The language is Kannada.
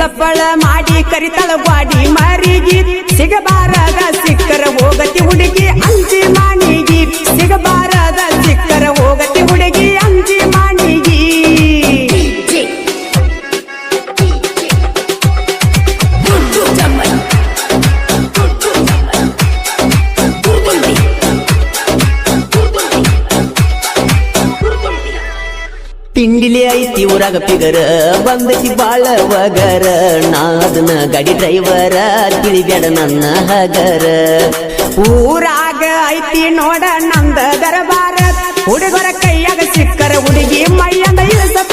ಸಪ್ಪಳ ಮಾಡಿ ಕರಿತಳ ಗ್ವಾಡಿ ಮಾರಿಗೆ ಸಿಗಬಾರದ ಸಿಕ್ಕರ ಹೋಗತಿ ಹುಡುಗಿ ಅಂಜಿ ಮಾಣಿಗಿ ಸಿಗಬಾರದ ಸಿಕ್ಕರ ಹೋಗತಿ ಹುಡುಗಿ ಅಂಜಿ ಮಾಣಿಗಿ ತಿಂಡಿಲಿ ಐತಿ ಊರಾಗ ಪಿಗರ ಬಂದತಿ ಬಾಳ ವಗರ ನಾ ಅದನ್ನ ಗಾಡಿ ಡ್ರೈವರ ತಿಳಿಬ್ಯಾಡ ನನ್ನ ಹಗರ ಊರಾಗ ಐತಿ ನೋಡ ನಂದ ದರಬಾರ ಹುಡುಗರ ಕೈಯಾಗ ಸಿಕ್ಕರ ಹುಡುಗಿ ಮೈಯಂದ ಇಳಿಸತ